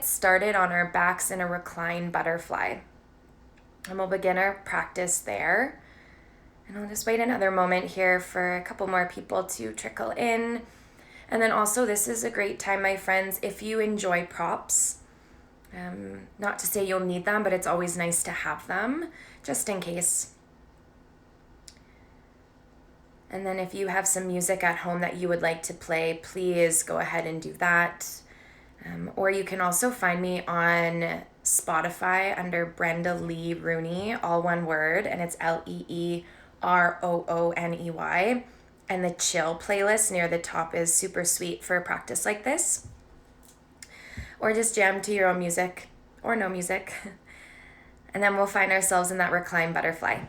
Started on our backs in a reclined butterfly. And we'll begin our practice there. And I'll just wait another moment here for a couple more people to trickle in. And then also, this is a great time, my friends, if you enjoy props. Not to say you'll need them, but it's always nice to have them, just in case. And then if you have some music at home that you would like to play, please go ahead and do that. Or you can also find me on Spotify under Brenda Lee Rooney, all one word, and it's Leerooney. And the chill playlist near the top is super sweet for a practice like this. Or just jam to your own music, or no music. And then we'll find ourselves in that reclined butterfly.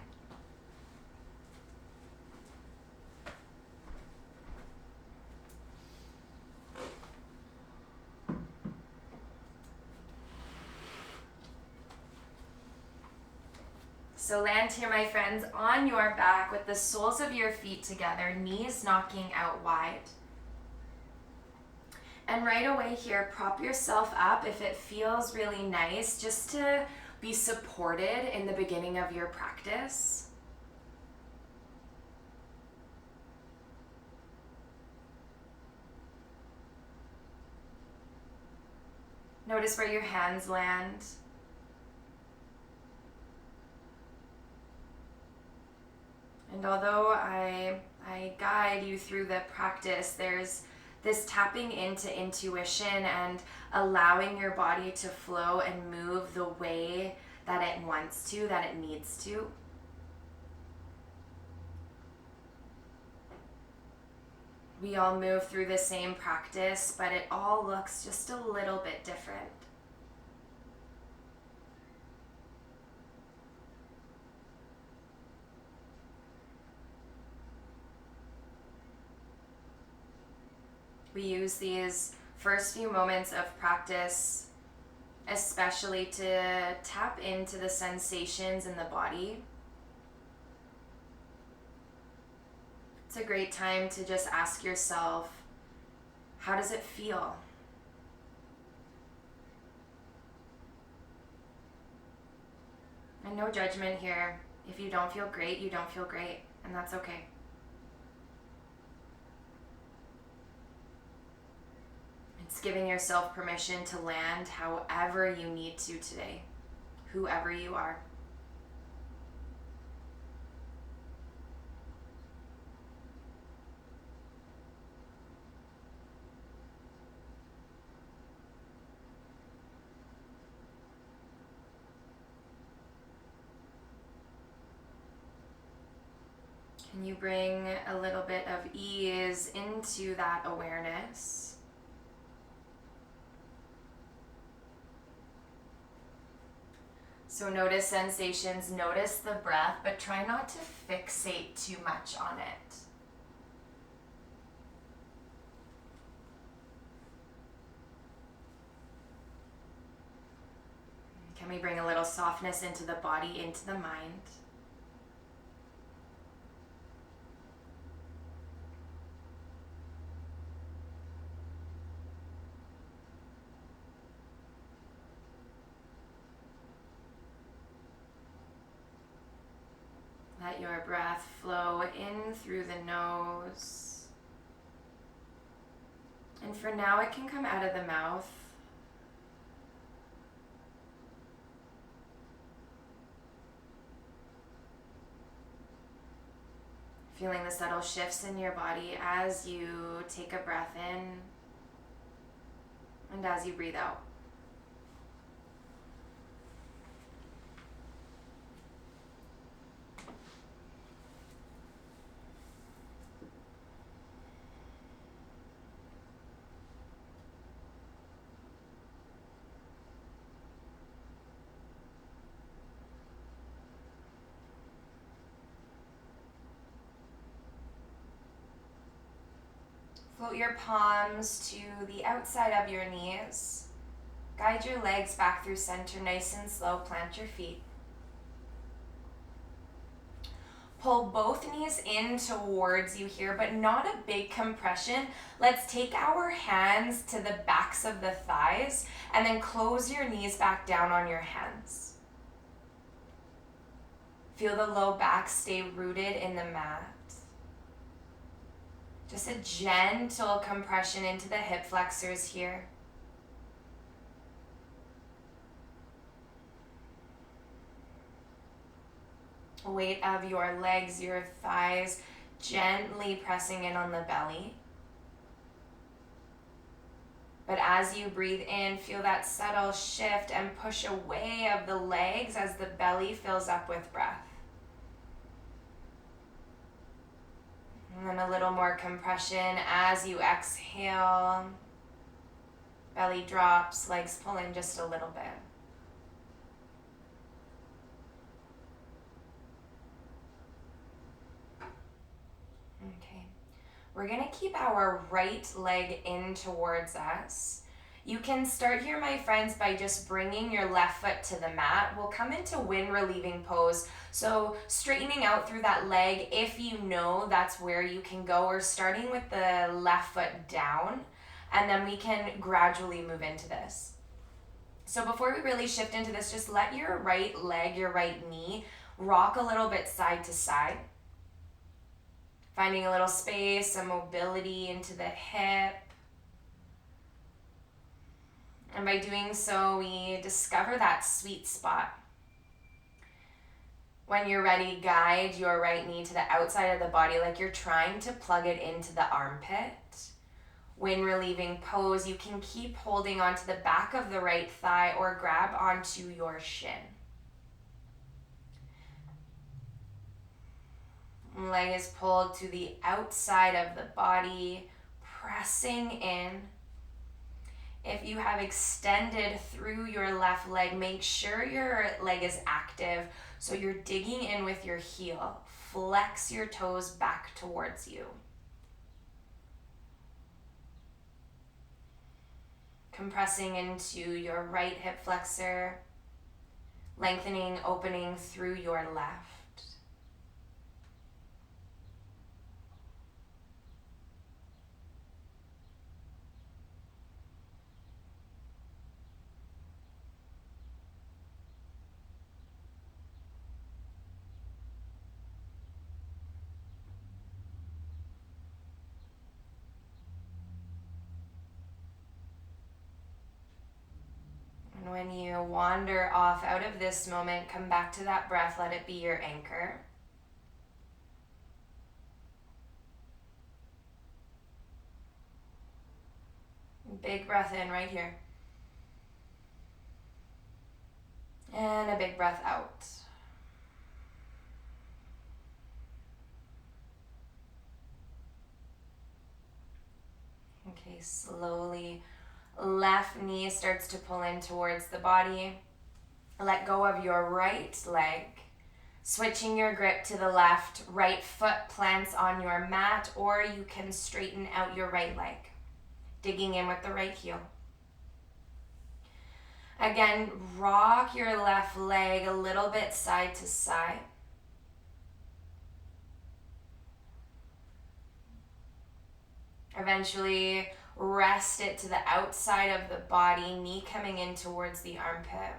So land here, my friends, on your back with the soles of your feet together, knees knocking out wide. And right away here, prop yourself up if it feels really nice, just to be supported in the beginning of your practice. Notice where your hands land. And although I guide you through the practice, there's this tapping into intuition and allowing your body to flow and move the way that it wants to, that it needs to. We all move through the same practice, but it all looks just a little bit different. We use these first few moments of practice especially to tap into the sensations in the body. It's a great time to just ask yourself, how does it feel? And no judgment here. If you don't feel great, you don't feel great, and that's okay. It's giving yourself permission to land however you need to today, whoever you are. Can you bring a little bit of ease into that awareness? So notice sensations, notice the breath, but try not to fixate too much on it. Can we bring a little softness into the body, into the mind? Let your breath flow in through the nose. And for now, it can come out of the mouth. Feeling the subtle shifts in your body as you take a breath in and as you breathe out. Float your palms to the outside of your knees. Guide your legs back through center nice and slow. Plant your feet. Pull both knees in towards you here, but not a big compression. Let's take our hands to the backs of the thighs and then close your knees back down on your hands. Feel the low back stay rooted in the mat. Just a gentle compression into the hip flexors here. Weight of your legs, your thighs, gently pressing in on the belly. But as you breathe in, feel that subtle shift and push away of the legs as the belly fills up with breath. And then a little more compression as you exhale. Belly drops, legs pull in just a little bit. Okay. We're going to keep our right leg in towards us. You can start here, my friends, by just bringing your left foot to the mat. We'll come into wind relieving pose. So straightening out through that leg, if you know that's where you can go, or starting with the left foot down, and then we can gradually move into this. So before we really shift into this, just let your right leg, your right knee, rock a little bit side to side. Finding a little space, some mobility into the hip. And by doing so, we discover that sweet spot. When you're ready, guide your right knee to the outside of the body like you're trying to plug it into the armpit. Wind relieving pose, you can keep holding onto the back of the right thigh or grab onto your shin. Leg is pulled to the outside of the body, pressing in. If you have extended through your left leg, make sure your leg is active. So you're digging in with your heel. Flex your toes back towards you. Compressing into your right hip flexor. Lengthening, opening through your left. When you wander off out of this moment, come back to that breath. Let it be your anchor. Big breath in right here. And a big breath out. Okay, slowly. Left knee starts to pull in towards the body. Let go of your right leg. Switching your grip to the left, right foot plants on your mat, or you can straighten out your right leg. Digging in with the right heel. Again, rock your left leg a little bit side to side. Eventually, rest it to the outside of the body, knee coming in towards the armpit.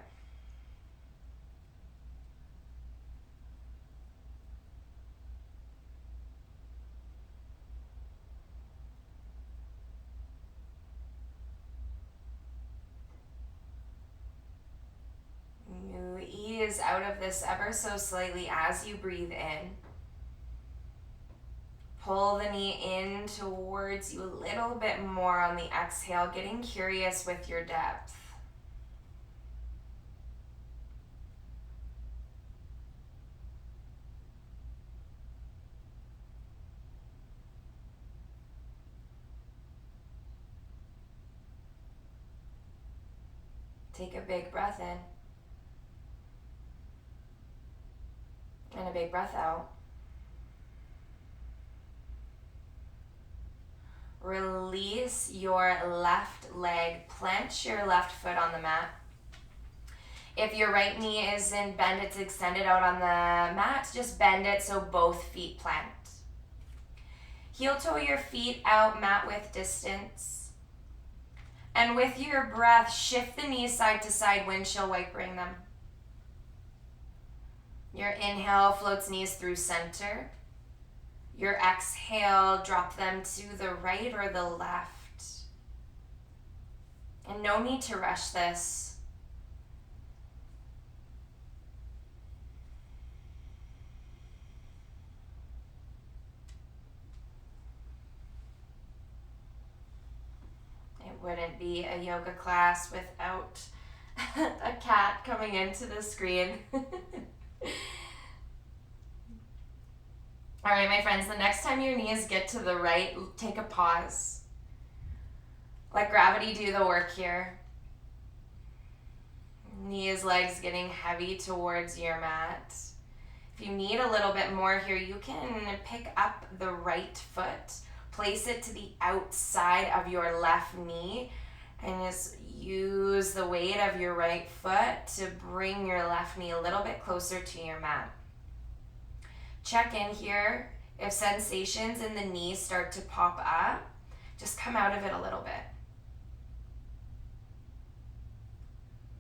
You ease out of this ever so slightly as you breathe in. Pull the knee in towards you a little bit more on the exhale, getting curious with your depth. Take a big breath in. And a big breath out. Release your left leg, plant your left foot on the mat. If your right knee is in bend, it's extended out on the mat, just bend it so both feet plant. Heel toe your feet out mat width distance. And with your breath, shift the knees side to side, windshield wipering them. Your inhale floats knees through center. Your exhale, drop them to the right or the left. And no need to rush this. Wouldn't be a yoga class without a cat coming into the screen. All right, my friends, the next time your knees get to the right, take a pause. Let gravity do the work here. Knees, legs getting heavy towards your mat. If you need a little bit more here, you can pick up the right foot. Place it to the outside of your left knee and just use the weight of your right foot to bring your left knee a little bit closer to your mat. Check in here. If sensations in the knees start to pop up, just come out of it a little bit.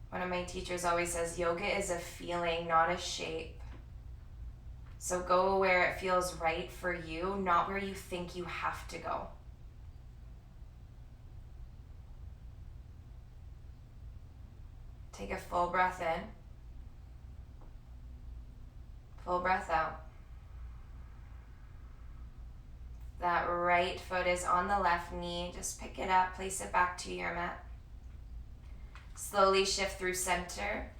One of my teachers always says, yoga is a feeling, not a shape. So go where it feels right for you, not where you think you have to go. Take a full breath in. Full breath out. That right foot is on the left knee. Just pick it up, place it back to your mat. Slowly shift through center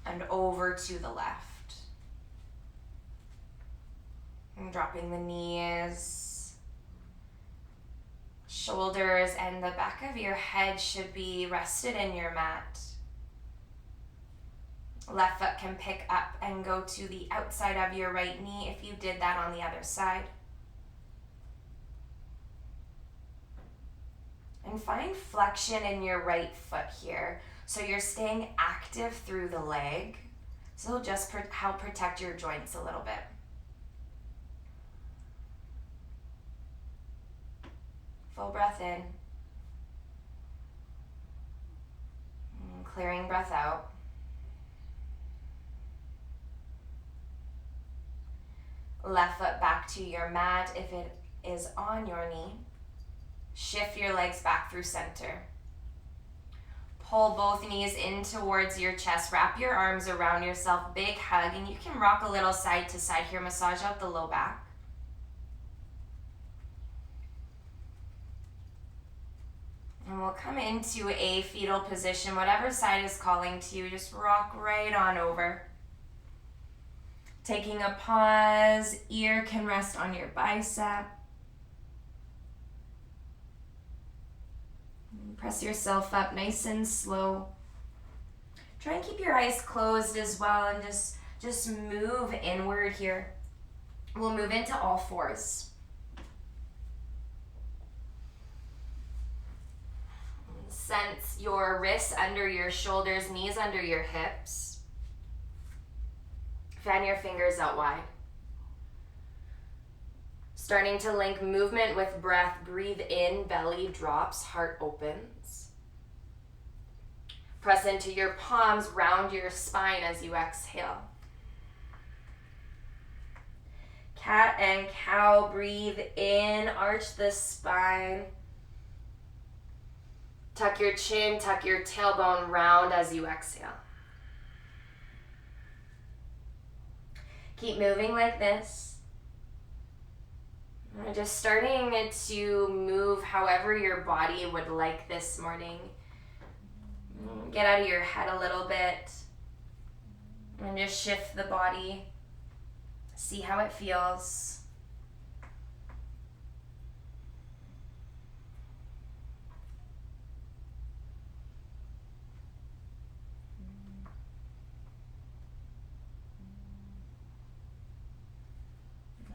and over to the left. And dropping the knees, shoulders, and the back of your head should be rested in your mat. Left foot can pick up and go to the outside of your right knee if you did that on the other side. And find flexion in your right foot here. So you're staying active through the leg. So it'll just help protect your joints a little bit. Full breath in. And clearing breath out. Left foot back to your mat if it is on your knee. Shift your legs back through center. Pull both knees in towards your chest. Wrap your arms around yourself. Big hug. And you can rock a little side to side here. Massage out the low back. And we'll come into a fetal position. Whatever side is calling to you, just rock right on over. Taking a pause, ear can rest on your bicep. Press yourself up nice and slow. Try and keep your eyes closed as well and just move inward here. We'll move into all fours. Sense your wrists under your shoulders, knees under your hips. Fan your fingers out wide. Starting to link movement with breath. Breathe in, belly drops, heart opens. Press into your palms, round your spine as you exhale. Cat and cow, breathe in, arch the spine. Tuck your chin, tuck your tailbone round as you exhale. Keep moving like this. And just starting to move however your body would like this morning. Get out of your head a little bit. And just shift the body. See how it feels.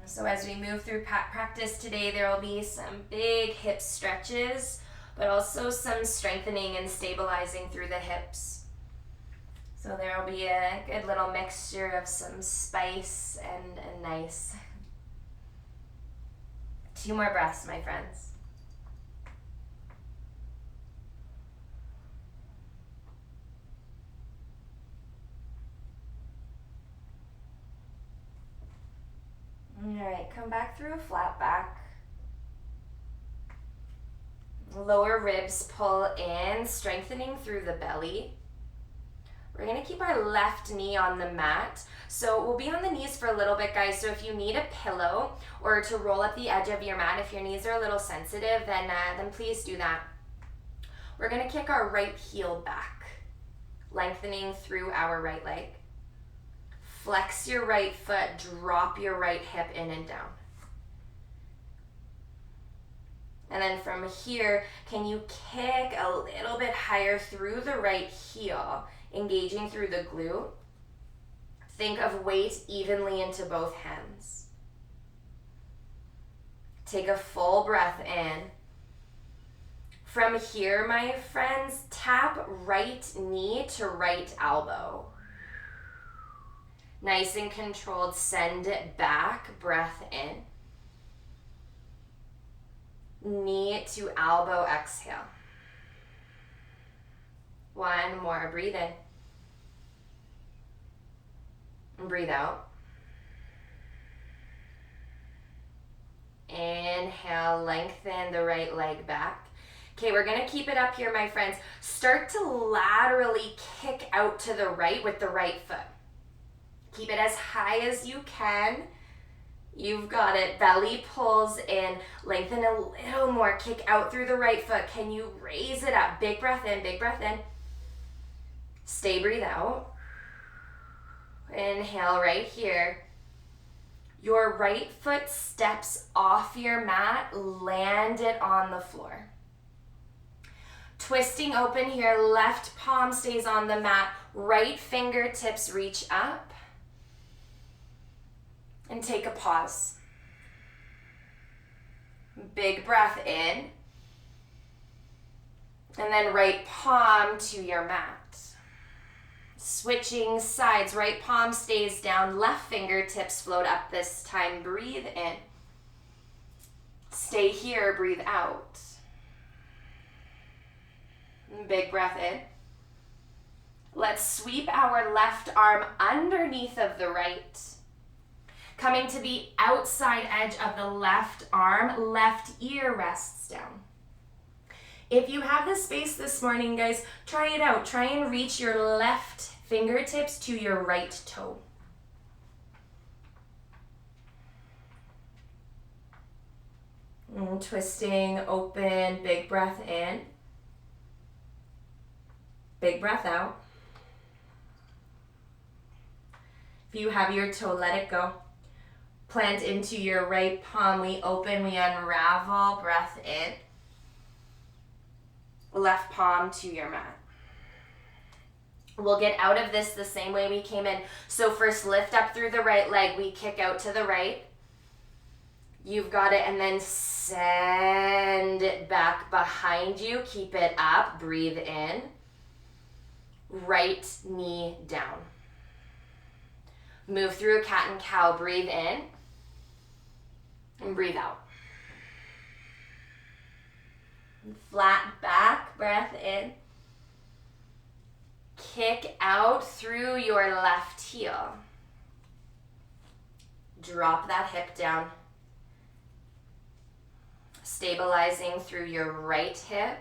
So as we move through practice today, there will be some big hip stretches, but also some strengthening and stabilizing through the hips. So there will be a good little mixture of some spice and nice. 2 more breaths, my friends. All right, come back through a flat back. Lower ribs pull in, strengthening through the belly. We're gonna keep our left knee on the mat. So we'll be on the knees for a little bit, guys. So if you need a pillow or to roll up the edge of your mat, if your knees are a little sensitive, then please do that. We're gonna kick our right heel back, lengthening through our right leg. Flex your right foot, drop your right hip in and down. And then from here, can you kick a little bit higher through the right heel, engaging through the glute? Think of weight evenly into both hands. Take a full breath in. From here, my friends, tap right knee to right elbow. Nice and controlled, send it back, breath in. Knee to elbow, exhale. 1 more, breathe in. And breathe out. Inhale, lengthen the right leg back. Okay, we're gonna keep it up here, my friends. Start to laterally kick out to the right with the right foot. Keep it as high as you can. You've got it. Belly pulls in. Lengthen a little more. Kick out through the right foot. Can you raise it up? Big breath in, big breath in. Stay, breathe out. Inhale right here. Your right foot steps off your mat. Land it on the floor. Twisting open here. Left palm stays on the mat. Right fingertips reach up. And take a pause. Big breath in. And then right palm to your mat. Switching sides, right palm stays down, left fingertips float up this time. Breathe in. Stay here, breathe out. Big breath in. Let's sweep our left arm underneath of the right. Coming to the outside edge of the left arm, left ear rests down. If you have the space this morning, guys, try it out. Try and reach your left fingertips to your right toe. And twisting, open, big breath in. Big breath out. If you have your toe, let it go. Plant into your right palm. We open, we unravel, breath in. Left palm to your mat. We'll get out of this the same way we came in. So first lift up through the right leg. We kick out to the right. You've got it, and then send it back behind you. Keep it up, breathe in. Right knee down. Move through a cat and cow, breathe in. And breathe out. Flat back, breath in. Kick out through your left heel. Drop that hip down. Stabilizing through your right hip.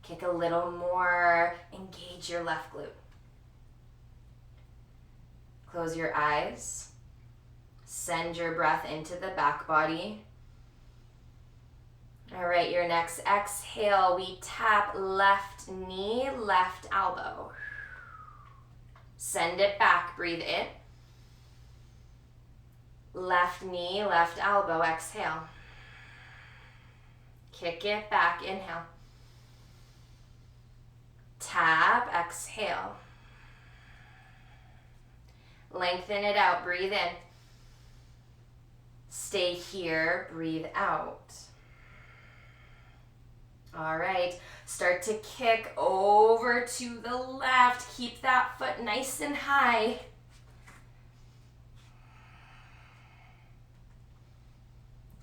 Kick a little more. Engage your left glute. Close your eyes. Send your breath into the back body. All right, your next exhale, we tap left knee, left elbow. Send it back, breathe in. Left knee, left elbow, exhale. Kick it back, inhale. Tap, exhale. Lengthen it out, breathe in. Stay here, breathe out. All right, start to kick over to the left. Keep that foot nice and high.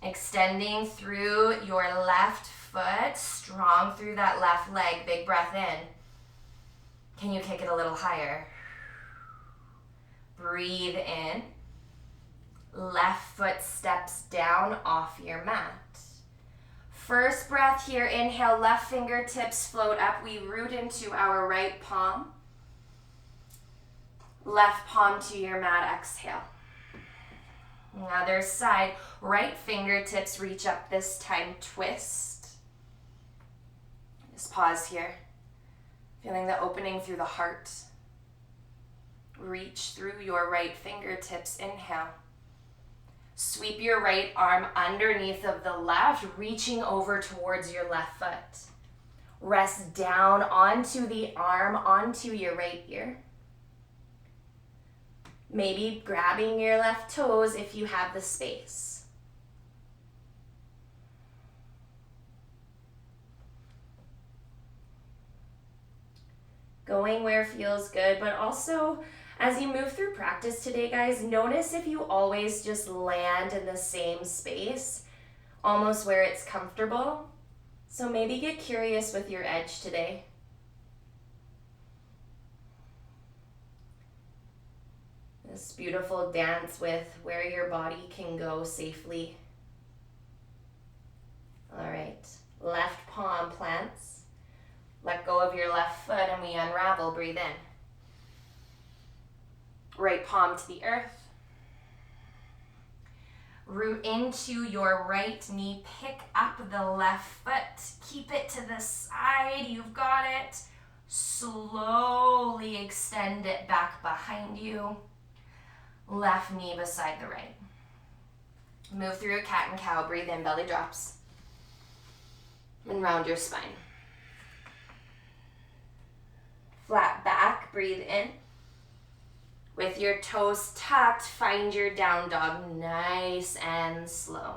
Extending through your left foot, strong through that left leg. Big breath in. Can you kick it a little higher? Breathe in. Left foot steps down off your mat. First breath here, inhale, left fingertips float up. We root into our right palm. Left palm to your mat, exhale. Other side, right fingertips reach up this time, twist. Just pause here. Feeling the opening through the heart. Reach through your right fingertips, inhale. Sweep your right arm underneath of the left, reaching over towards your left foot. Rest down onto the arm, onto your right ear. Maybe grabbing your left toes if you have the space. Going where feels good, but also as you move through practice today, guys, notice if you always just land in the same space, almost where it's comfortable. So maybe get curious with your edge today. This beautiful dance with where your body can go safely. All right, left palm plants. Let go of your left foot and we unravel, breathe in. Right palm to the earth. Root into your right knee, pick up the left foot, keep it to the side, you've got it. Slowly extend it back behind you. Left knee beside the right. Move through a cat and cow, breathe in, belly drops. And round your spine. Flat back, breathe in. With your toes tucked, find your down dog, nice and slow.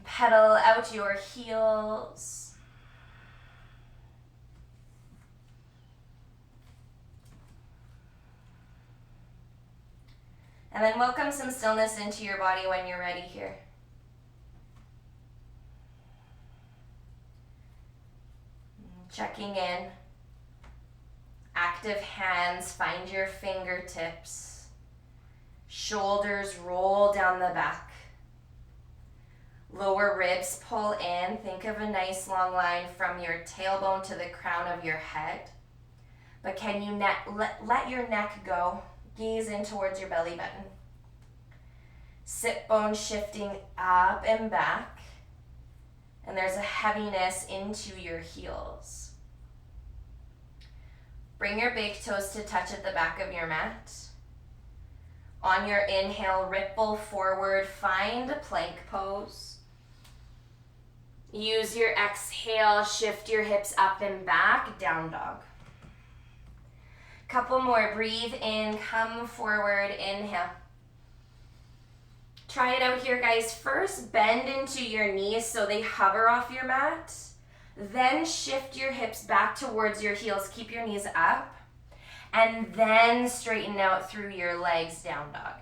Pedal out your heels. And then welcome some stillness into your body when you're ready here. Checking in. Active hands, find your fingertips. Shoulders roll down the back. Lower ribs pull in. Think of a nice long line from your tailbone to the crown of your head. But can you let your neck go? Gaze in towards your belly button. Sit bones shifting up and back. And there's a heaviness into your heels. Bring your big toes to touch at the back of your mat. On your inhale, ripple forward, find a plank pose. Use your exhale, shift your hips up and back, down dog. Couple more, breathe in, come forward, inhale. Try it out here, guys. First, bend into your knees so they hover off your mat. Then shift your hips back towards your heels. Keep your knees up. And then straighten out through your legs, down dog.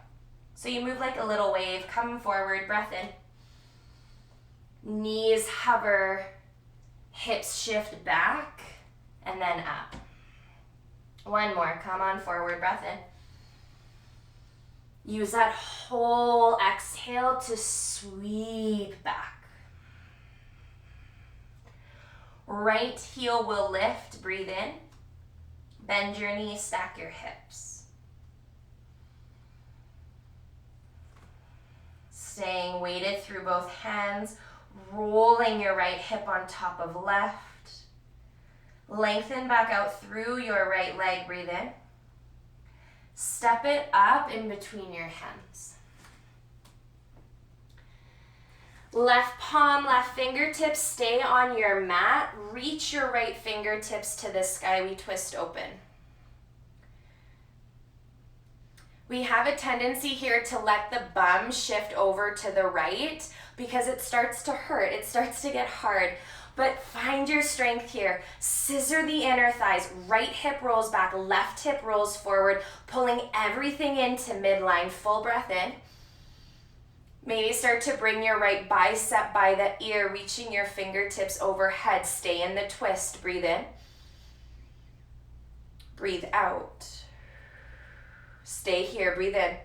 So you move like a little wave. Come forward, breath in. Knees hover, hips shift back, and then up. One more, come on forward, breath in. Use that whole exhale to sweep back. Right heel will lift, breathe in. Bend your knees, stack your hips. Staying weighted through both hands, rolling your right hip on top of left. Lengthen back out through your right leg, breathe in. Step it up in between your hands. Left palm, left fingertips, stay on your mat. Reach your right fingertips to the sky. We twist open. We have a tendency here to let the bum shift over to the right because it starts to hurt. It starts to get hard. But find your strength here. Scissor the inner thighs. Right hip rolls back, left hip rolls forward, pulling everything into midline. Full breath in. Maybe start to bring your right bicep by the ear, reaching your fingertips overhead. Stay in the twist. Breathe in. Breathe out. Stay here. Breathe in.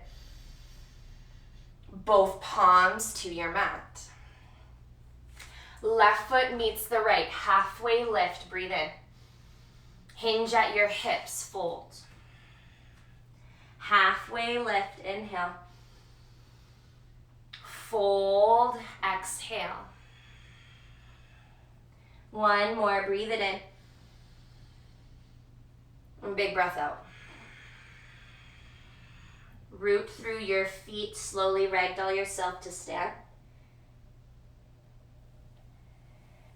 Both palms to your mat. Left foot meets the right. Halfway lift. Breathe in. Hinge at your hips. Fold. Halfway lift. Inhale. Fold. Exhale. One more. Breathe it in. And big breath out. Root through your feet. Slowly ragdoll yourself to stand.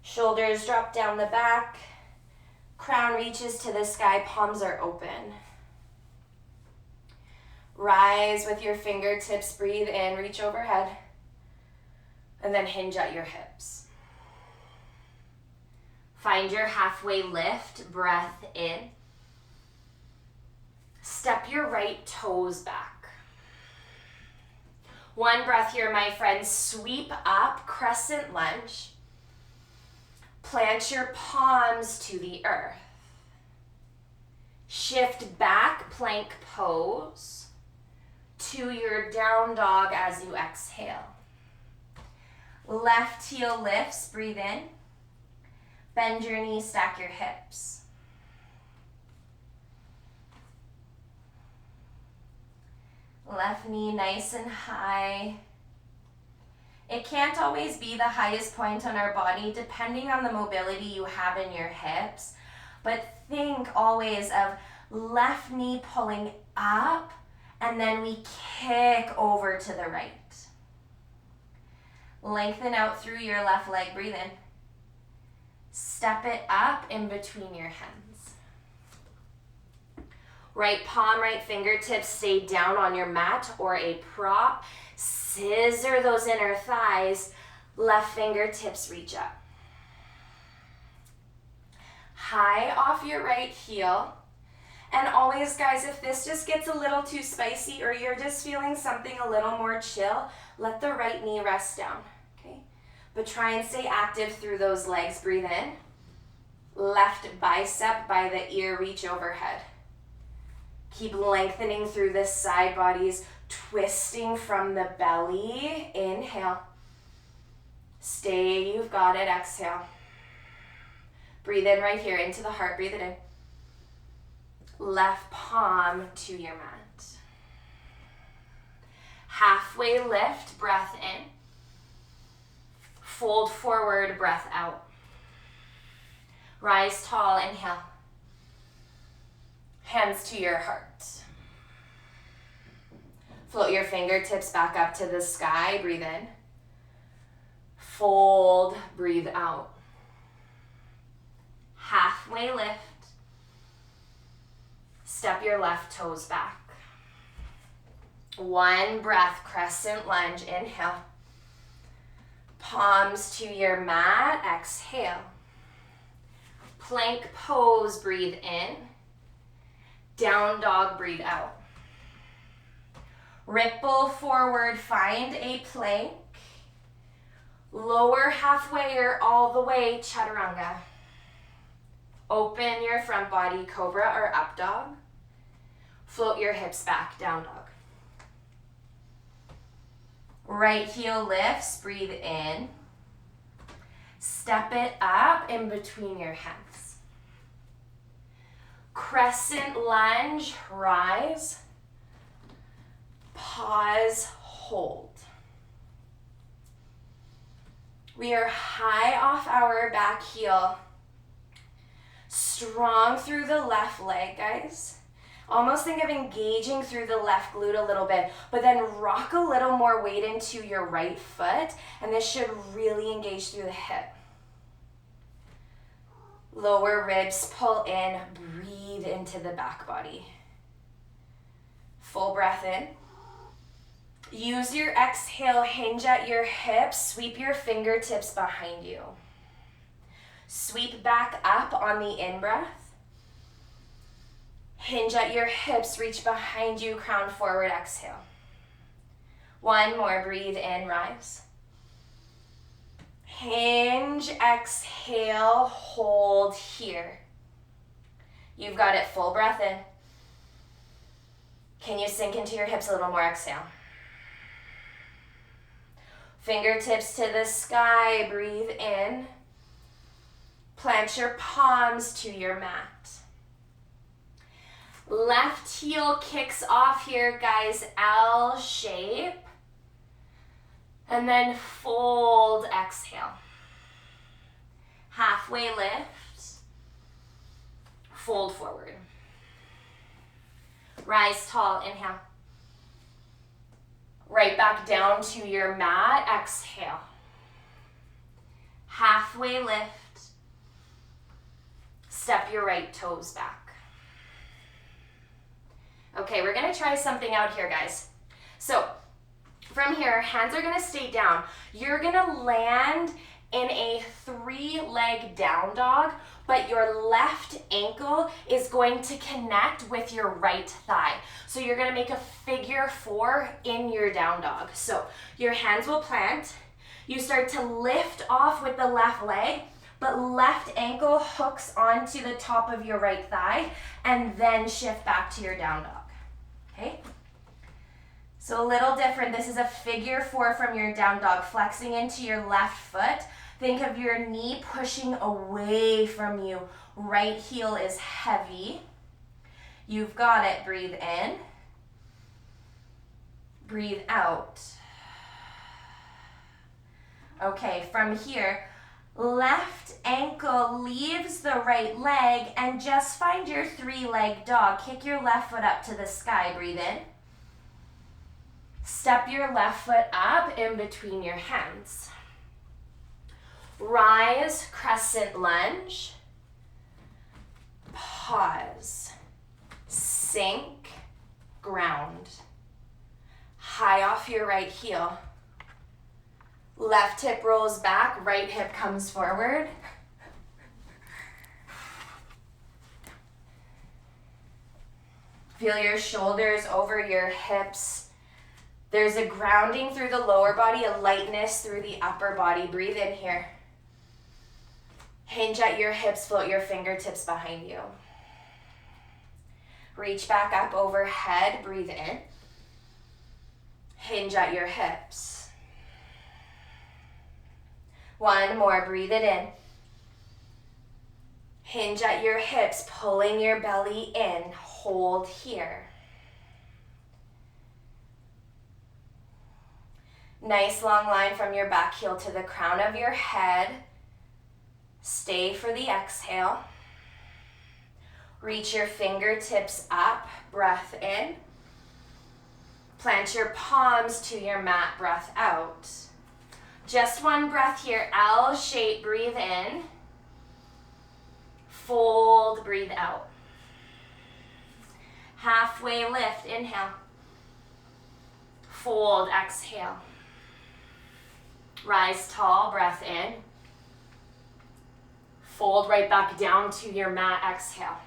Shoulders drop down the back. Crown reaches to the sky. Palms are open. Rise with your fingertips. Breathe in. Reach overhead. And then hinge at your hips. Find your halfway lift. Breath in. Step your right toes back. One breath here, my friends. Sweep up, crescent lunge. Plant your palms to the earth. Shift back, plank pose to your down dog as you exhale. Left heel lifts, breathe in. Bend your knees, stack your hips. Left knee nice and high. It can't always be the highest point on our body depending on the mobility you have in your hips, but think always of left knee pulling up and then we kick over to the right. Lengthen out through your left leg, breathe in. Step it up in between your hands. Right palm, right fingertips stay down on your mat or a prop. Scissor those inner thighs. Left fingertips reach up. High off your right heel. And always, guys, if this just gets a little too spicy or you're just feeling something a little more chill, let the right knee rest down, okay? But try and stay active through those legs. Breathe in. Left bicep by the ear, reach overhead. Keep lengthening through the side bodies, twisting from the belly. Inhale. Stay, you've got it. Exhale. Breathe in right here into the heart. Breathe it in. Left palm to your mat. Halfway lift, breath in. Fold forward, breath out. Rise tall, inhale. Hands to your heart. Float your fingertips back up to the sky. Breathe in. Fold, breathe out. Halfway lift. Step your left toes back. One breath, crescent lunge. Inhale. Palms to your mat. Exhale. Plank pose. Breathe in. Down dog, breathe out. Ripple forward, find a plank. Lower halfway or all the way, chaturanga. Open your front body, cobra or up dog. Float your hips back, down dog. Right heel lifts, breathe in. Step it up in between your hands. Crescent lunge, rise, pause, hold. We are high off our back heel, strong through the left leg, guys. Almost think of engaging through the left glute a little bit, but then rock a little more weight into your right foot, and this should really engage through the hip. Lower ribs pull in, breathe into the back body. Full breath in. Use your exhale, hinge at your hips, sweep your fingertips behind you. Sweep back up on the in-breath. Hinge at your hips, reach behind you, crown forward, exhale. One more, breathe in, rise. Hinge, exhale, hold here. You've got it, full breath in. Can you sink into your hips a little more, exhale. Fingertips to the sky, breathe in. Plant your palms to your mat. Left heel kicks off here, guys, L shape. And then fold, exhale. Halfway lift. Fold forward. Rise tall, inhale. Right back down to your mat, exhale. Halfway lift. Step your right toes back. Okay, we're gonna try something out here, guys. So, from here, hands are gonna stay down. You're gonna land in a 3-leg down dog, but your left ankle is going to connect with your right thigh. So you're gonna make a figure 4 in your down dog. So your hands will plant. You start to lift off with the left leg, but left ankle hooks onto the top of your right thigh, and then shift back to your down dog, okay? So a little different. This is a figure 4 from your down dog, flexing into your left foot. Think of your knee pushing away from you. Right heel is heavy. You've got it. Breathe in. Breathe out. Okay, from here, left ankle leaves the right leg and just find your 3-leg dog. Kick your left foot up to the sky. Breathe in. Step your left foot up in between your hands. Rise, crescent lunge. Pause. Sink, ground. High off your right heel. Left hip rolls back, right hip comes forward. Feel your shoulders over your hips. There's a grounding through the lower body, a lightness through the upper body. Breathe in here. Hinge at your hips, float your fingertips behind you. Reach back up overhead, breathe in. Hinge at your hips. One more, breathe it in. Hinge at your hips, pulling your belly in. Hold here. Nice long line from your back heel to the crown of your head. Stay for the exhale. Reach your fingertips up, breath in. Plant your palms to your mat, breath out. Just one breath here, L shape, breathe in. Fold, breathe out. Halfway lift, inhale. Fold, exhale. Rise tall, breath in. Fold right back down to your mat, exhale.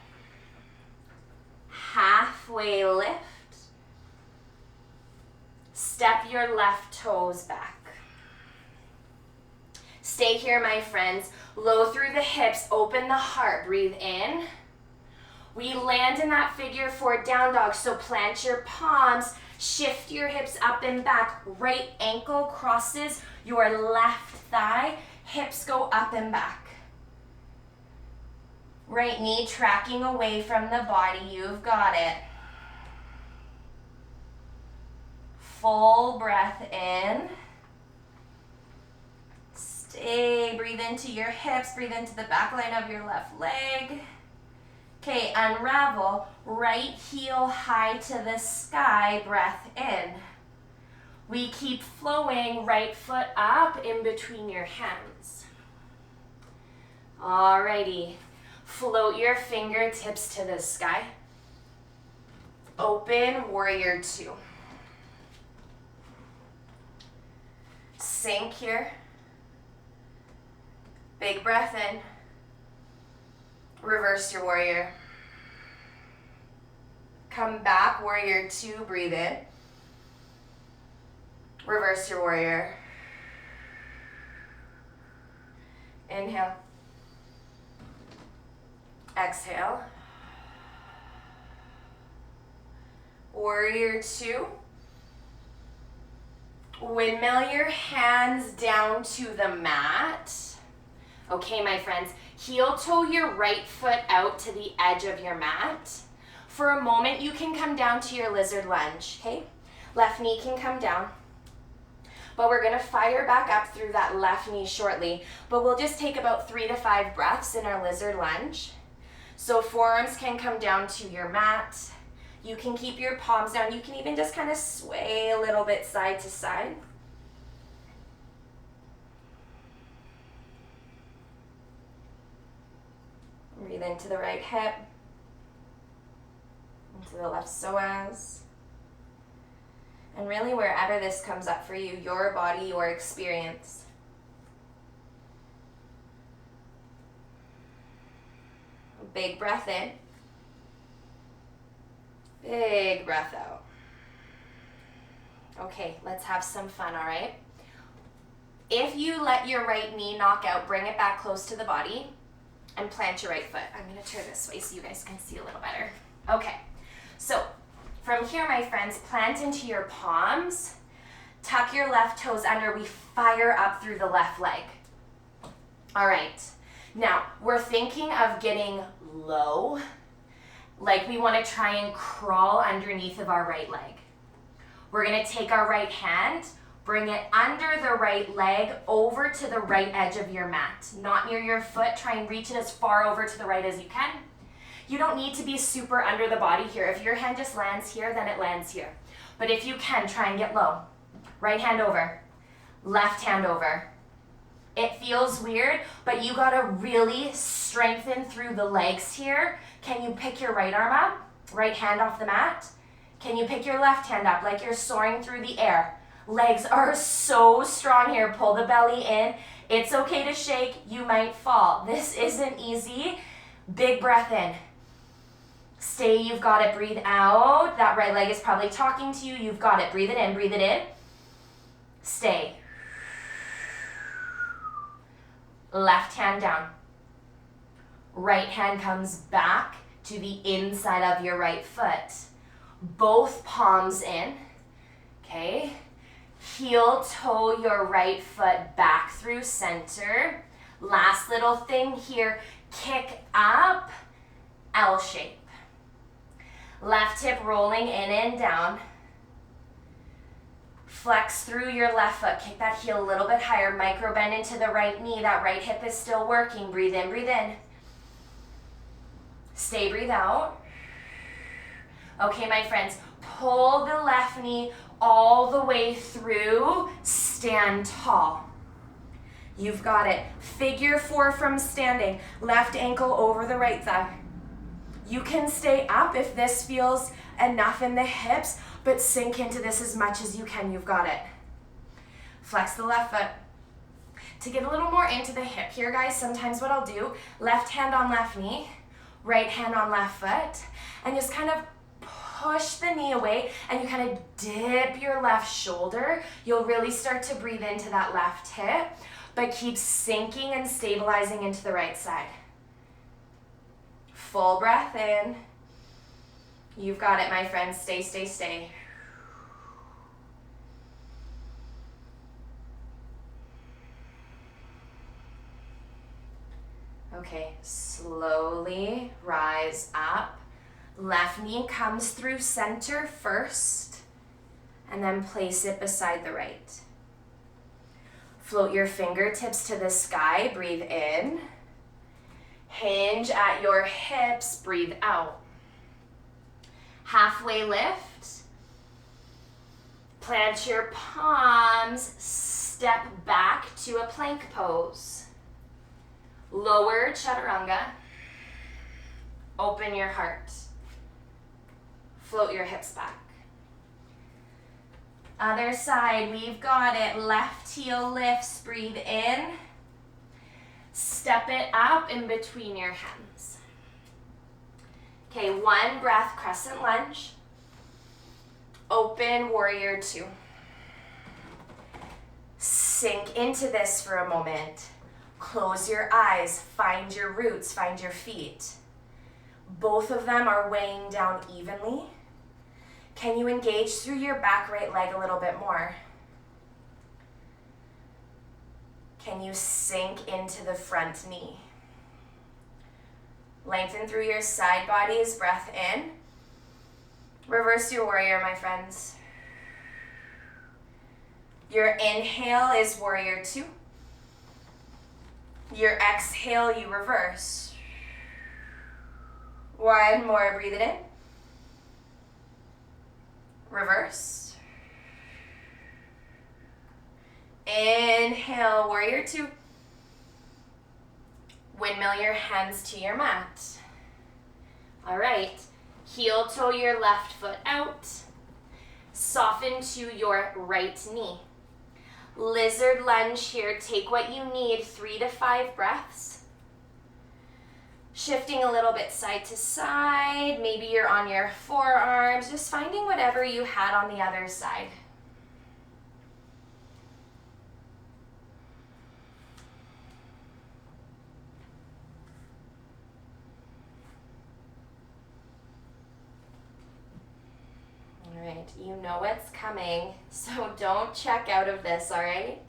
Halfway lift. Step your left toes back. Stay here, my friends. Low through the hips, open the heart, breathe in. We land in that figure 4 down dog, so plant your palms, shift your hips up and back. Right ankle crosses your left thigh, hips go up and back. Right knee tracking away from the body, you've got it. Full breath in. Stay, breathe into your hips, breathe into the back line of your left leg. Okay, unravel, right heel high to the sky, breath in. We keep flowing, right foot up in between your hands. Alrighty, float your fingertips to the sky. Open, warrior two. Sink here. Big breath in. Reverse your warrior. Come back, warrior two, breathe in. Reverse your warrior. Inhale. Exhale. Warrior two. Windmill your hands down to the mat. Okay, my friends, heel toe your right foot out to the edge of your mat. For a moment, you can come down to your lizard lunge, okay? Left knee can come down. But we're gonna fire back up through that left knee shortly. But we'll just take about 3 to 5 breaths in our lizard lunge. So forearms can come down to your mat. You can keep your palms down. You can even just kind of sway a little bit side to side. Breathe into the right hip, into the left psoas. And really wherever this comes up for you, your body, your experience. Big breath in. Big breath out. Okay, let's have some fun, all right? If you let your right knee knock out, bring it back close to the body and plant your right foot. I'm gonna turn this way so you guys can see a little better. Okay, so from here, my friends, plant into your palms, tuck your left toes under, we fire up through the left leg. All right, now we're thinking of getting low, like we wanna try and crawl underneath of our right leg. We're gonna take our right hand, bring it under the right leg over to the right edge of your mat, not near your foot. Try and reach it as far over to the right as you can. You don't need to be super under the body here. If your hand just lands here, then it lands here. But if you can, try and get low. Right hand over, left hand over. It feels weird, but you gotta really strengthen through the legs here. Can you pick your right arm up? Right hand off the mat? Can you pick your left hand up like you're soaring through the air? Legs are so strong here. Pull the belly in. It's okay to shake. You might fall. This isn't easy. Big breath in. Stay, you've got it. Breathe out. That right leg is probably talking to you. You've got it. Breathe it in. Breathe it in. Stay. Left hand down. Right hand comes back to the inside of your right foot. Both palms in. Okay. Heel toe your right foot back through center. Last little thing here. Kick up. L shape. Left hip rolling in and down. Flex through your left foot. Kick that heel a little bit higher. Micro bend into the right knee. That right hip is still working. Breathe in, breathe in. Stay, breathe out. Okay, my friends, pull the left knee all the way through. Stand tall. You've got it. Figure 4 from standing. Left ankle over the right thigh. You can stay up if this feels enough in the hips, but sink into this as much as you can. You've got it. Flex the left foot. To get a little more into the hip here, guys, sometimes what I'll do, left hand on left knee, right hand on left foot, and just kind of push the knee away, and you kind of dip your left shoulder. You'll really start to breathe into that left hip, but keep sinking and stabilizing into the right side. Full breath in. You've got it, my friends. Stay, stay, stay. Okay, slowly rise up. Left knee comes through center first, and then place it beside the right. Float your fingertips to the sky. Breathe in. Hinge at your hips. Breathe out. Halfway lift. Plant your palms. Step back to a plank pose. Lower chaturanga. Open your heart. Float your hips back. Other side, we've got it. Left heel lifts, breathe in. Step it up in between your hands. Okay, one breath, crescent lunge. Open, warrior two. Sink into this for a moment. Close your eyes, find your roots, find your feet. Both of them are weighing down evenly. Can you engage through your back right leg a little bit more? Can you sink into the front knee? Lengthen through your side bodies, breath in. Reverse your warrior, my friends. Your inhale is warrior two. Your exhale, you reverse. One more, breathe it in. Reverse. Inhale, warrior two. Windmill your hands to your mat. All right, heel toe your left foot out. Soften to your right knee. Lizard lunge here, take what you need, 3 to 5 breaths. Shifting a little bit side to side, maybe you're on your forearms, just finding whatever you had on the other side. All right, you know what's coming, so don't check out of this, all right?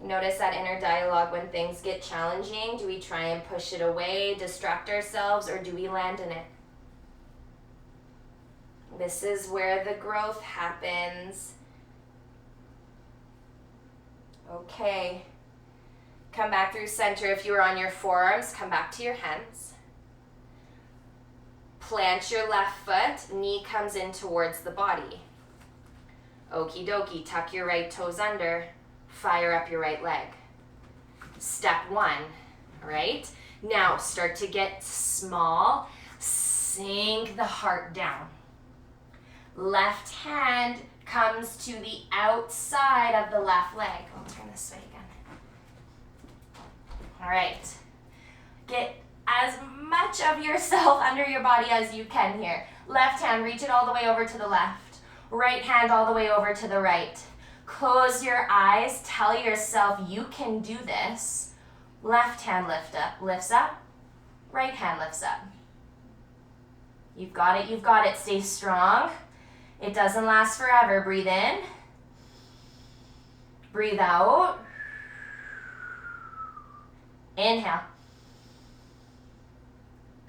Notice that inner dialogue when things get challenging. Do we try and push it away, distract ourselves, or do we land in it? This is where the growth happens. Okay. Come back through center. If you are on your forearms, come back to your hands. Plant your left foot, knee comes in towards the body. Okie dokie, tuck your right toes under. Fire up your right leg. Step one, all right? Now start to get small. Sink the heart down. Left hand comes to the outside of the left leg. I'll turn this way again. All right. Get as much of yourself under your body as you can here. Left hand, reach it all the way over to the left. Right hand all the way over to the right. Close your eyes, tell yourself you can do this. Left hand lifts up. Right hand lifts up. You've got it, you've got it. Stay strong. It doesn't last forever. Breathe in. Breathe out. Inhale.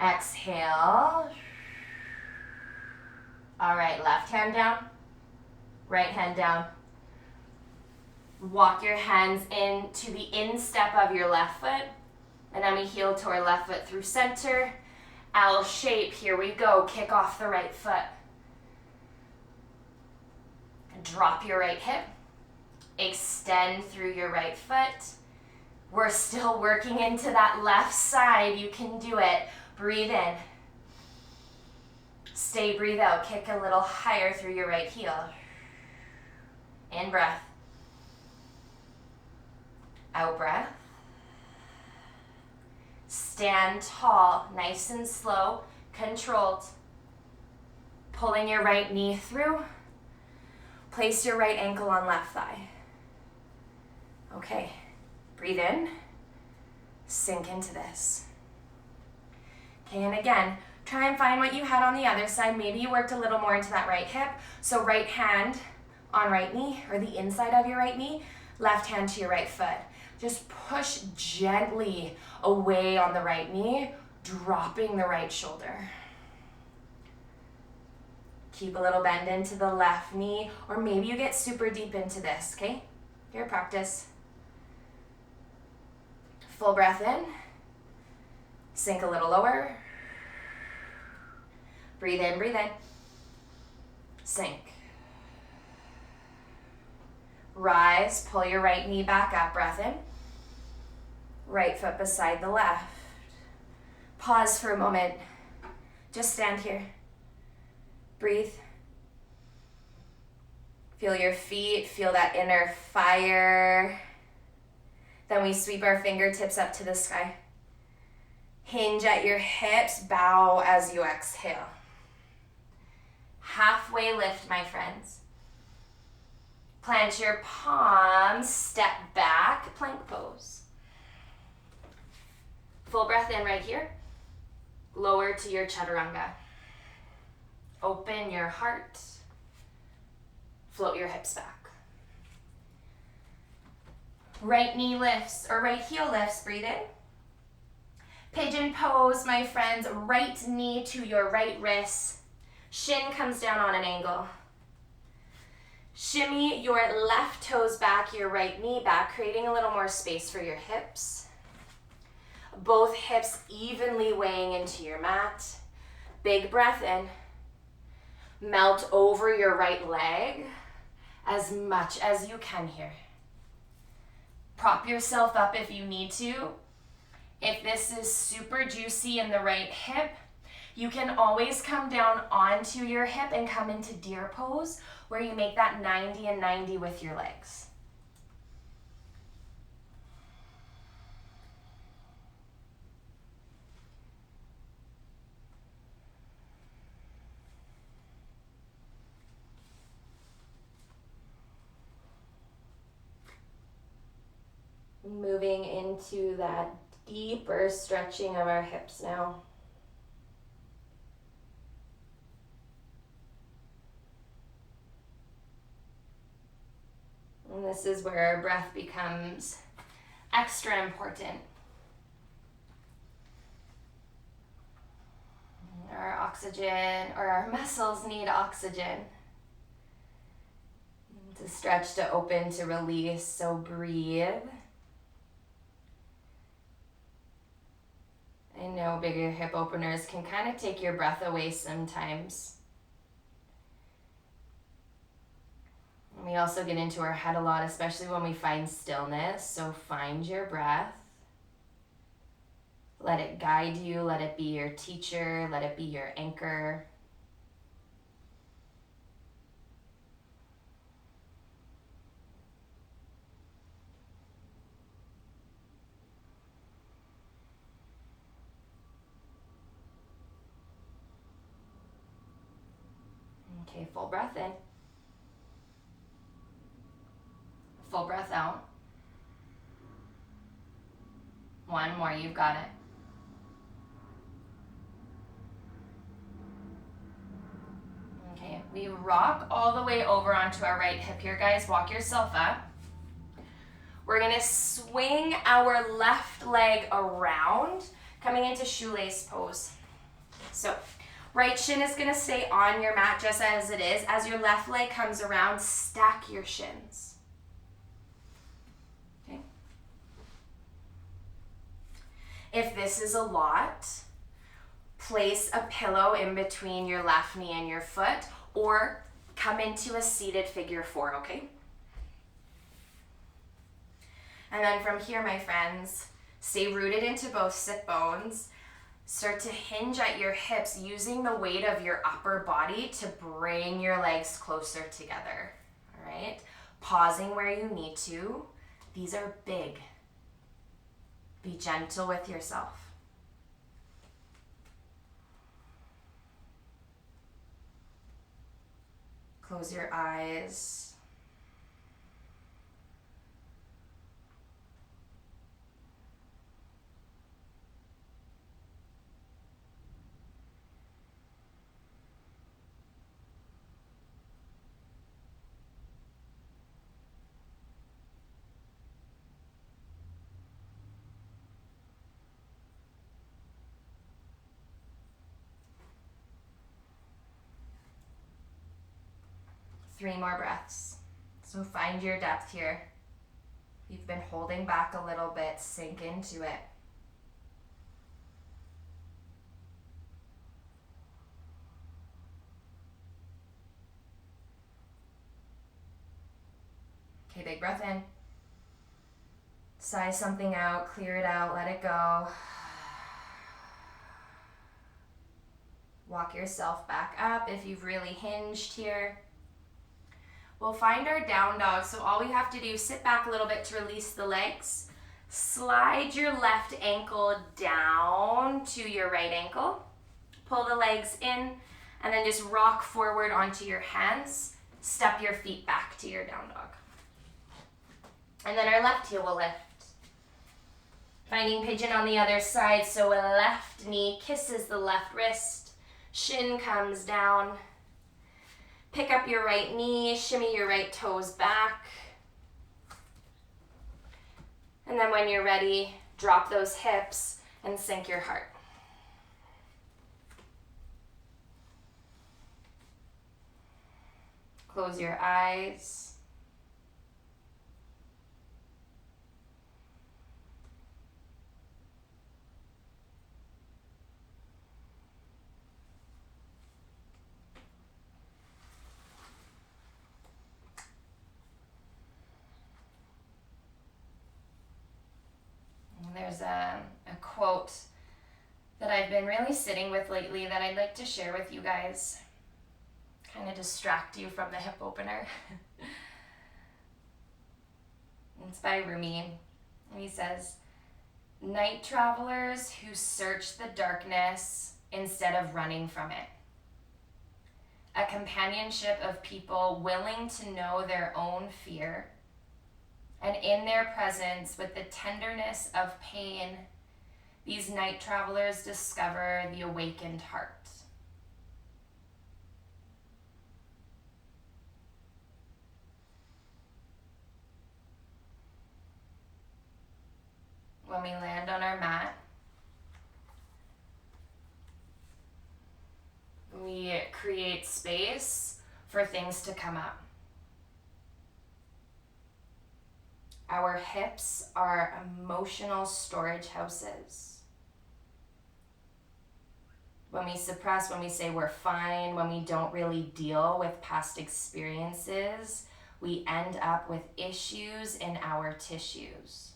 Exhale. All right, left hand down. Right hand down. Walk your hands into the instep of your left foot, and then we heel to our left foot through center. L shape, here we go. Kick off the right foot. Drop your right hip. Extend through your right foot. We're still working into that left side. You can do it. Breathe in. Stay, breathe out. Kick a little higher through your right heel. In breath. Out breath. Stand tall, nice and slow, controlled. Pulling your right knee through. Place your right ankle on left thigh. Okay, breathe in. Sink into this. Okay, and again, try and find what you had on the other side. Maybe you worked a little more into that right hip. So right hand on right knee, or the inside of your right knee, left hand to your right foot. Just push gently away on the right knee, dropping the right shoulder. Keep a little bend into the left knee, or maybe you get super deep into this, okay? Your practice. Full breath in. Sink a little lower. Breathe in, breathe in. Sink. Rise, pull your right knee back up, breath in. Right foot beside the left. Pause for a moment. Just stand here. Breathe. Feel your feet, feel that inner fire. Then we sweep our fingertips up to the sky. Hinge at your hips, bow as you exhale. Halfway lift, my friends. Plant your palms, step back, plank pose. Full breath in right here. Lower to your chaturanga. Open your heart. Float your hips back. Right knee lifts, or right heel lifts, breathe in. Pigeon pose, my friends, right knee to your right wrist. Shin comes down on an angle. Shimmy your left toes back, your right knee back, creating a little more space for your hips. Both hips evenly weighing into your mat. Big breath in. Melt over your right leg as much as you can here. Prop yourself up if you need to. If this is super juicy in the right hip, you can always come down onto your hip and come into deer pose, where you make that 90 and 90 with your legs. Moving into that deeper stretching of our hips now. And this is where our breath becomes extra important. Our oxygen, or our muscles need oxygen to stretch, to open, to release. So breathe. I know bigger hip openers can kind of take your breath away sometimes. And we also get into our head a lot, especially when we find stillness. So find your breath. Let it guide you. Let it be your teacher. Let it be your anchor. Okay, full breath in. Full breath out. One more, you've got it. Okay, we rock all the way over onto our right hip here, guys. Walk yourself up. We're gonna swing our left leg around, coming into shoelace pose. So, right shin is gonna stay on your mat just as it is. As your left leg comes around, stack your shins. Okay. If this is a lot, place a pillow in between your left knee and your foot, or come into a seated figure four, okay? And then from here, my friends, stay rooted into both sit bones. Start to hinge at your hips using the weight of your upper body to bring your legs closer together, all right? Pausing where you need to. These are big. Be gentle with yourself. Close your eyes. Three more breaths. So find your depth here. You've been holding back a little bit, sink into it. Okay, big breath in. Sigh something out, clear it out, let it go. Walk yourself back up if you've really hinged here. We'll find our down dog. So all we have to do is sit back a little bit to release the legs. Slide your left ankle down to your right ankle. Pull the legs in and then just rock forward onto your hands. Step your feet back to your down dog. And then our left heel will lift. Finding pigeon on the other side, so a left knee kisses the left wrist. Shin comes down. Pick up your right knee, shimmy your right toes back. And then when you're ready, drop those hips and sink your heart. Close your eyes. There's a quote that I've been really sitting with lately that I'd like to share with you guys. Kind of distract you from the hip opener. It's by Rumi. And he says, "Night travelers who search the darkness instead of running from it. A companionship of people willing to know their own fear, and in their presence, with the tenderness of pain, these night travelers discover the awakened heart." When we land on our mat, we create space for things to come up. Our hips are emotional storage houses. When we suppress, when we say we're fine, when we don't really deal with past experiences, we end up with issues in our tissues.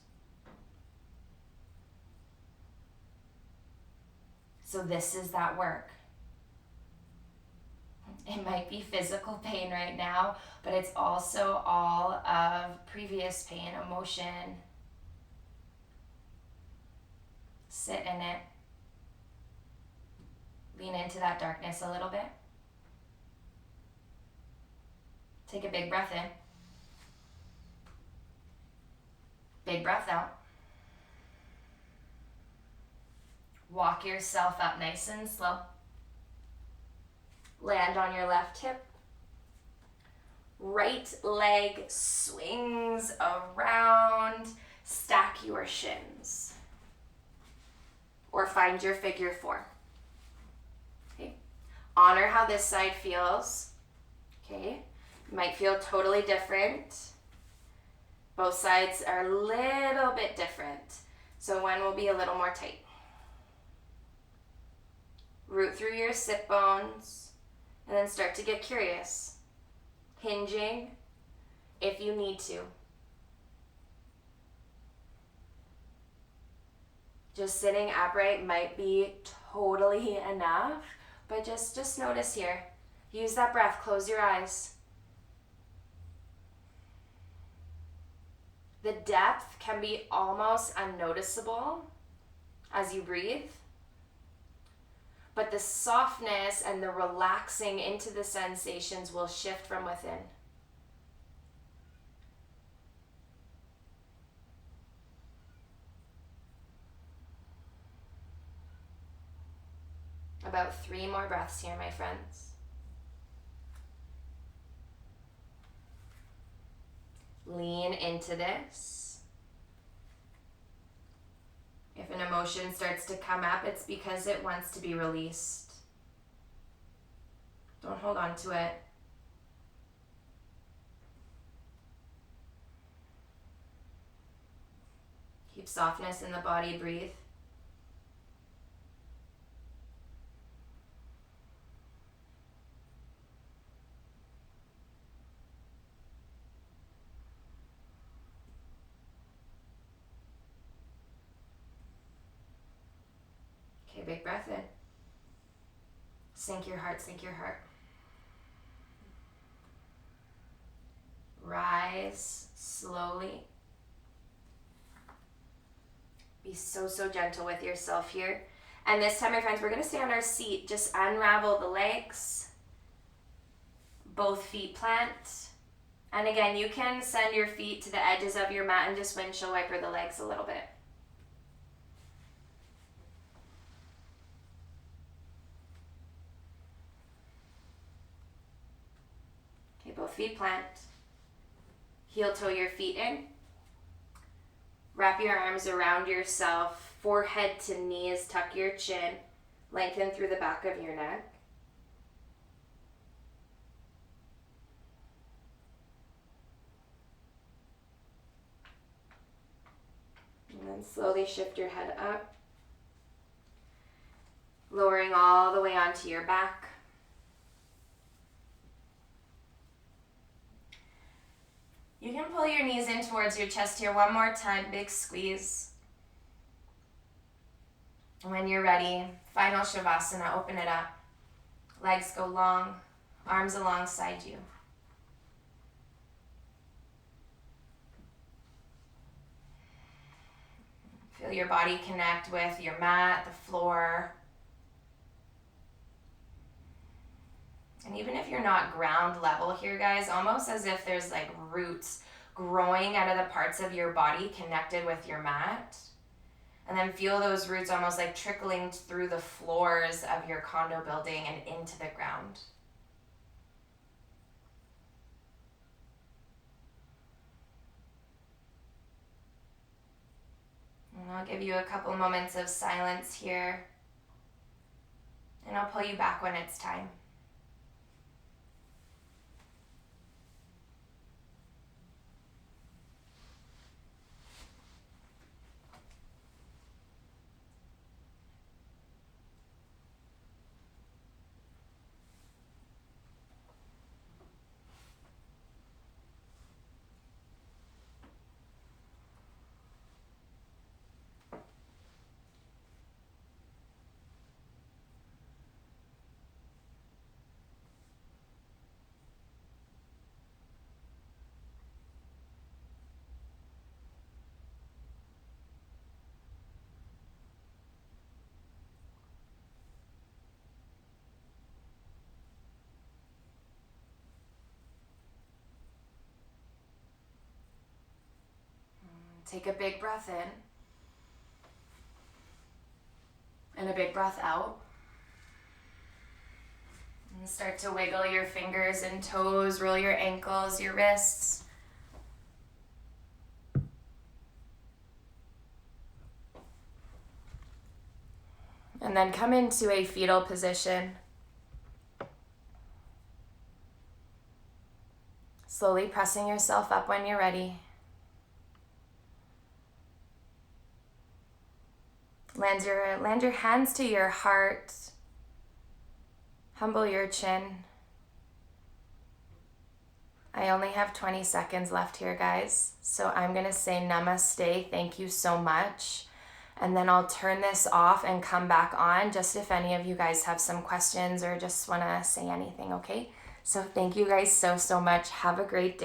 So this is that work. It might be physical pain right now, but it's also all of previous pain, emotion. Sit in it. Lean into that darkness a little bit. Take a big breath in. Big breath out. Walk yourself up nice and slow. Land on your left hip. Right leg swings around. Stack your shins. Or find your figure four. Okay. Honor how this side feels. Okay. It might feel totally different. Both sides are a little bit different. So one will be a little more tight. Root through your sit bones. And then start to get curious. Hinging if you need to. Just sitting upright might be totally enough, but just notice here. Use that breath, close your eyes. The depth can be almost unnoticeable as you breathe. But the softness and the relaxing into the sensations will shift from within. About 3 more breaths here, my friends. Lean into this. If an emotion starts to come up, it's because it wants to be released. Don't hold on to it. Keep softness in the body, breathe. Okay, big breath in. Sink your heart, sink your heart. Rise slowly. Be so, so gentle with yourself here. And this time, my friends, we're going to stay on our seat. Just unravel the legs. Both feet plant. And again, you can send your feet to the edges of your mat and just windshield wiper the legs a little bit. Okay, both feet plant. Heel toe your feet in. Wrap your arms around yourself, forehead to knees, tuck your chin, lengthen through the back of your neck. And then slowly shift your head up, lowering all the way onto your back. You can pull your knees in towards your chest here one more time, big squeeze. When you're ready, final Shavasana, open it up. Legs go long, arms alongside you. Feel your body connect with your mat, the floor. And even if you're not ground level here, guys, almost as if there's like roots growing out of the parts of your body connected with your mat. And then feel those roots almost like trickling through the floors of your condo building and into the ground. And I'll give you a couple moments of silence here. And I'll pull you back when it's time. Take a big breath in and a big breath out. And start to wiggle your fingers and toes, roll your ankles, your wrists. And then come into a fetal position. Slowly pressing yourself up when you're ready. Land your hands to your heart. Humble your chin. I only have 20 seconds left here, guys. So I'm going to say namaste. Thank you so much. And then I'll turn this off and come back on just if any of you guys have some questions or just want to say anything, okay? So thank you guys so, so much. Have a great day.